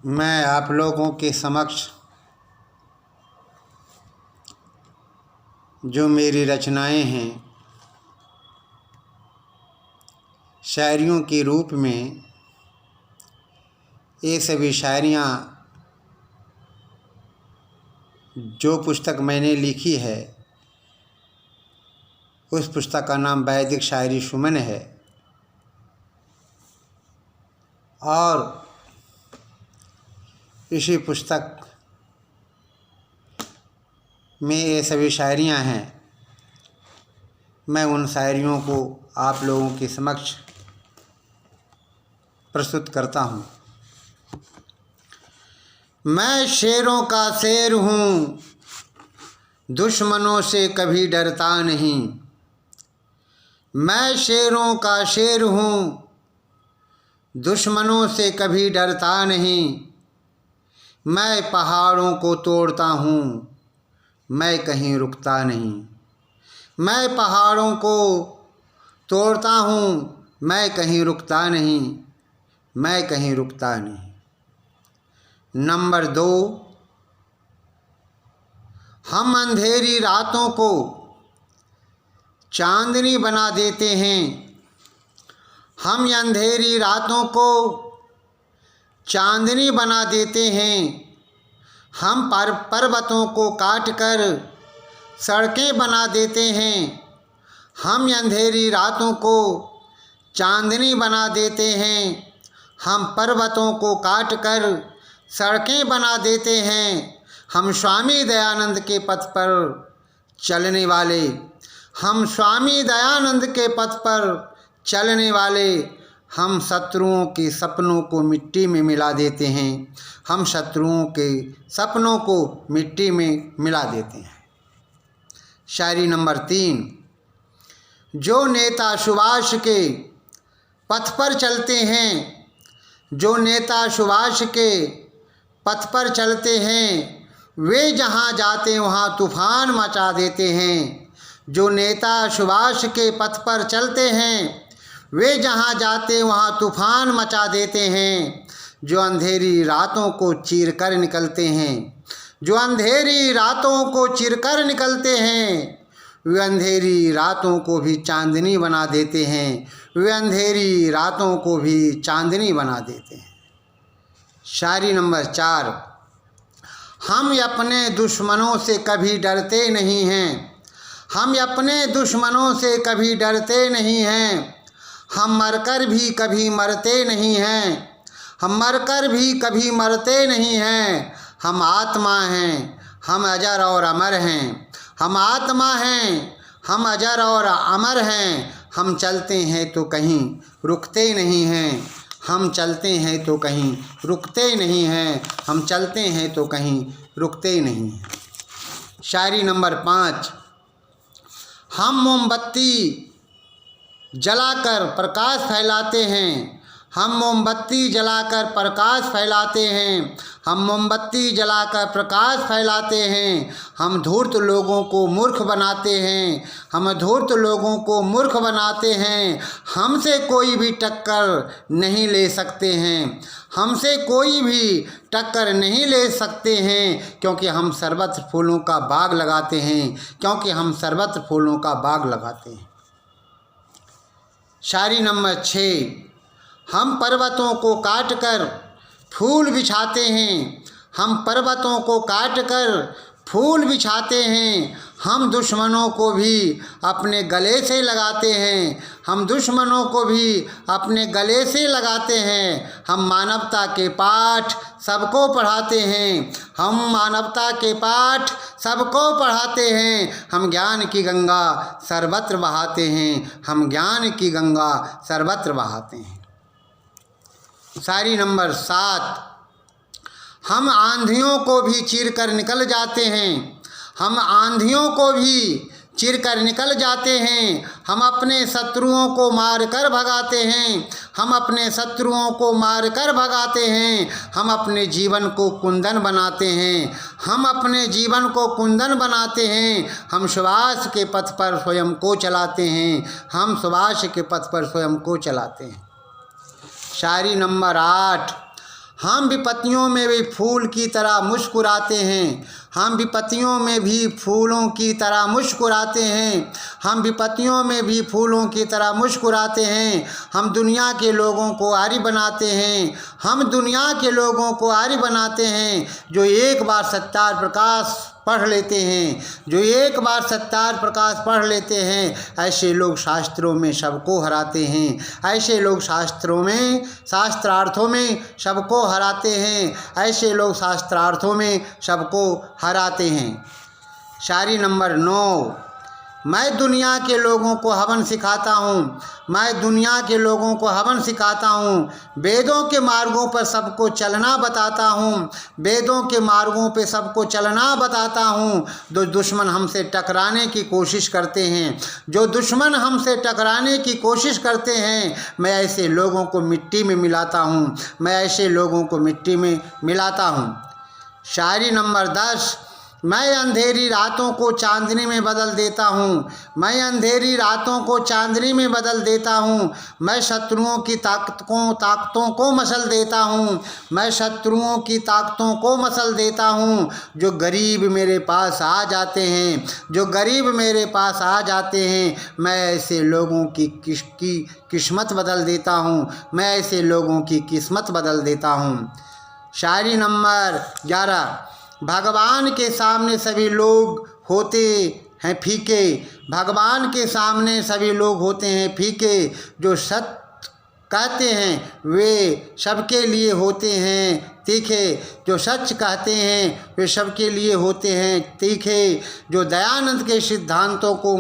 मैं आप लोगों के समक्ष जो मेरी रचनाएं हैं शायरियों के रूप में, ये सभी शायरियाँ जो पुस्तक मैंने लिखी है उस पुस्तक का नाम वैदिक शायरी सुमन है। और इसी पुस्तक में ये सभी शायरियाँ हैं। मैं उन शायरियों को आप लोगों के समक्ष प्रस्तुत करता हूँ। मैं शेरों का शेर हूँ, दुश्मनों से कभी डरता नहीं। मैं शेरों का शेर हूँ, दुश्मनों से कभी डरता नहीं। मैं पहाड़ों को तोड़ता हूँ, मैं कहीं रुकता नहीं। मैं पहाड़ों को तोड़ता हूँ, मैं कहीं रुकता नहीं। मैं कहीं रुकता नहीं। नंबर 2, हम अंधेरी रातों को चांदनी बना देते हैं। हम अंधेरी रातों को चांदनी बना देते हैं। हम पर्वतों को काट कर सड़कें बना देते हैं। हम अंधेरी रातों को चांदनी बना देते हैं। हम पर्वतों को काट कर सड़कें बना देते हैं। हम स्वामी दयानंद के पथ पर चलने वाले, हम स्वामी दयानंद के पथ पर चलने वाले, हम शत्रुओं के सपनों को मिट्टी में मिला देते हैं। हम शत्रुओं के सपनों को मिट्टी में मिला देते हैं। शायरी नंबर 3, जो नेता सुभाष के पथ पर चलते हैं, जो नेता सुभाष के पथ पर चलते हैं, वे जहाँ जाते वहाँ तूफान मचा देते हैं। जो नेता सुभाष के पथ पर चलते हैं, वे जहाँ जाते वहाँ तूफान मचा देते हैं। जो अंधेरी रातों को चीर कर निकलते हैं, जो अंधेरी रातों को चीर कर निकलते हैं, वे अंधेरी रातों को भी चांदनी बना देते हैं। वे अंधेरी रातों को भी चांदनी बना देते हैं। शायरी नंबर 4, हम अपने दुश्मनों से कभी डरते नहीं हैं। हम अपने दुश्मनों से कभी डरते नहीं हैं। हम मरकर भी कभी मरते नहीं हैं। हम मरकर भी कभी मरते नहीं हैं। हम आत्मा हैं, हम अजर और अमर हैं। हम आत्मा हैं, हम अजर और अमर हैं। हम चलते हैं तो कहीं रुकते नहीं हैं। हम चलते हैं तो कहीं रुकते नहीं हैं। हम चलते हैं तो कहीं रुकते नहीं हैं। शायरी नंबर 5, हम मोमबत्ती जलाकर प्रकाश फैलाते हैं। हम मोमबत्ती जलाकर प्रकाश फैलाते हैं। हम मोमबत्ती जलाकर प्रकाश फैलाते हैं। हम धूर्त लोगों को मूर्ख बनाते हैं। हम धूर्त लोगों को मूर्ख बनाते हैं। हमसे कोई भी टक्कर नहीं ले सकते हैं। हमसे कोई भी टक्कर नहीं ले सकते हैं, क्योंकि हम सर्वत्र फूलों का बाग लगाते हैं। क्योंकि हम सर्वत्र फूलों का बाग लगाते हैं। शायरी नंबर 6, हम पर्वतों को काट कर फूल बिछाते हैं। हम पर्वतों को काट कर फूल बिछाते हैं। हम दुश्मनों को भी अपने गले से लगाते हैं। हम दुश्मनों को भी अपने गले से लगाते हैं। हम मानवता के पाठ सबको पढ़ाते हैं। हम मानवता के पाठ सबको पढ़ाते हैं। हम ज्ञान की गंगा सर्वत्र बहाते हैं। हम ज्ञान की गंगा सर्वत्र बहाते हैं। शायरी नंबर 7, हम आंधियों को भी चीर कर निकल जाते हैं। हम आंधियों को भी चीर कर निकल जाते हैं। हम अपने शत्रुओं को मार कर भगाते हैं। हम अपने शत्रुओं को मार कर भगाते हैं। हम अपने जीवन को कुंदन बनाते हैं। हम अपने जीवन को कुंदन बनाते हैं। हम सुभाष के पथ पर स्वयं को चलाते हैं। हम सुभाष के पथ पर स्वयं को चलाते हैं। शायरी नंबर 8, हम विपत्तियों में भी फूल की तरह मुस्कुराते हैं। हम विपत्तियों में भी फूलों की तरह मुस्कुराते हैं। हम विपत्तियों में भी फूलों की तरह मुस्कुराते हैं। हम दुनिया के लोगों को आरी बनाते हैं। हम दुनिया के लोगों को आरी बनाते हैं जो एक बार सत्यार प्रकाश पढ़ लेते हैं। जो एक बार सत्यार प्रकाश पढ़ लेते हैं, ऐसे लोग शास्त्रों में सबको हराते हैं। ऐसे लोग शास्त्रों में, शास्त्रार्थों में सबको हराते हैं। ऐसे लोग शास्त्रार्थों में सबको हराते हैं। शायरी नंबर 9। मैं दुनिया के लोगों को हवन सिखाता हूँ। मैं दुनिया के लोगों को हवन सिखाता हूँ। वेदों के मार्गों पर सबको चलना बताता हूँ। वेदों के मार्गों पे सबको चलना बताता हूँ। जो दुश्मन हमसे टकराने की कोशिश करते हैं, जो दुश्मन हमसे टकराने की कोशिश करते हैं, मैं ऐसे लोगों को मिट्टी में मिलाता हूँ। मैं ऐसे लोगों को मिट्टी में मिलाता हूँ। शायरी नंबर 10। मैं अंधेरी रातों को चांदनी में बदल देता हूँ। मैं अंधेरी रातों को चांदनी में बदल देता हूँ। मैं शत्रुओं की ताकतों को मसल देता हूँ। मैं शत्रुओं की ताकतों को मसल देता हूँ। जो गरीब मेरे पास आ जाते हैं, जो गरीब मेरे पास आ जाते हैं, मैं ऐसे लोगों की किस्मत बदल देता हूँ। मैं ऐसे लोगों की किस्मत बदल देता हूँ। शायरी नंबर 11। भगवान के सामने सभी लोग होते हैं फीके। भगवान के सामने सभी लोग होते हैं फीके। जो सत्य कहते हैं वे सबके लिए होते हैं तीखे। जो सच कहते हैं वे सबके लिए होते हैं तीखे। जो दयानंद के सिद्धांतों को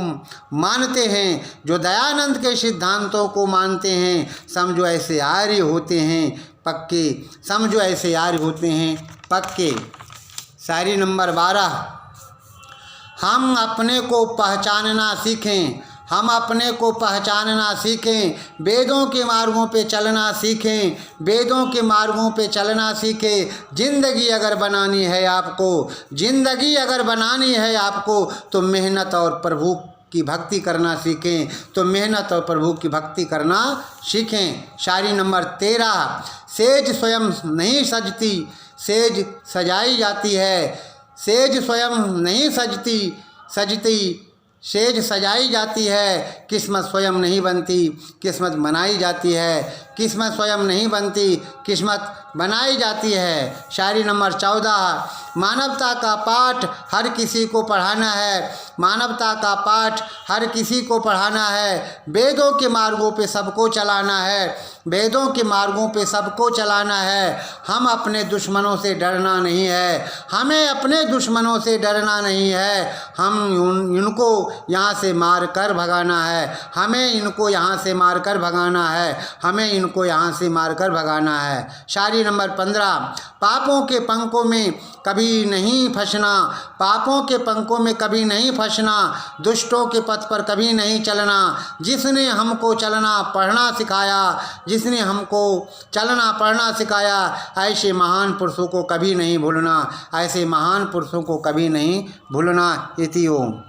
मानते हैं, जो दयानंद के सिद्धांतों को मानते हैं, समझो ऐसे आर्य होते हैं पक्के। समझो ऐसे आर्य होते हैं पक्के। शायरी नंबर 12। हम अपने को पहचानना सीखें। हम अपने को पहचानना सीखें। वेदों के मार्गों पे चलना सीखें। वेदों के मार्गों पे चलना सीखें। ज़िंदगी अगर बनानी है आपको, ज़िंदगी अगर बनानी है आपको, तो मेहनत और प्रभु की भक्ति करना सीखें। तो मेहनत और प्रभु की भक्ति करना सीखें। शायरी नंबर 13। सेज स्वयं नहीं सजती, सेज सजाई जाती है। सेज स्वयं नहीं सजती, सेज सजाई जाती है। किस्मत स्वयं नहीं बनती, किस्मत बनाई जाती है। किस्मत स्वयं नहीं बनती, किस्मत बनाई जाती है। शायरी नंबर 14। मानवता का पाठ हर किसी को पढ़ाना है। मानवता का पाठ हर किसी को पढ़ाना है। वेदों के मार्गों पे सबको चलाना है। वेदों के मार्गों पे सबको चलाना है। हम अपने दुश्मनों से डरना नहीं है। हमें अपने दुश्मनों से डरना नहीं है। हम इनको यहाँ से मार कर भगाना है। हमें इनको यहाँ से मार कर भगाना है। हमें इनको यहाँ से मार कर भगाना है। शायरी नंबर 15। पापों के पंखों में कभी नहीं फंसना। पापों के पंखों में कभी नहीं फंसना। दुष्टों के पथ पर कभी नहीं चलना। जिसने हमको चलना पढ़ना सिखाया, जिसने हमको चलना पढ़ना सिखाया, ऐसे महान पुरुषों को कभी नहीं भूलना। ऐसे महान पुरुषों को कभी नहीं भूलना। इति ओम।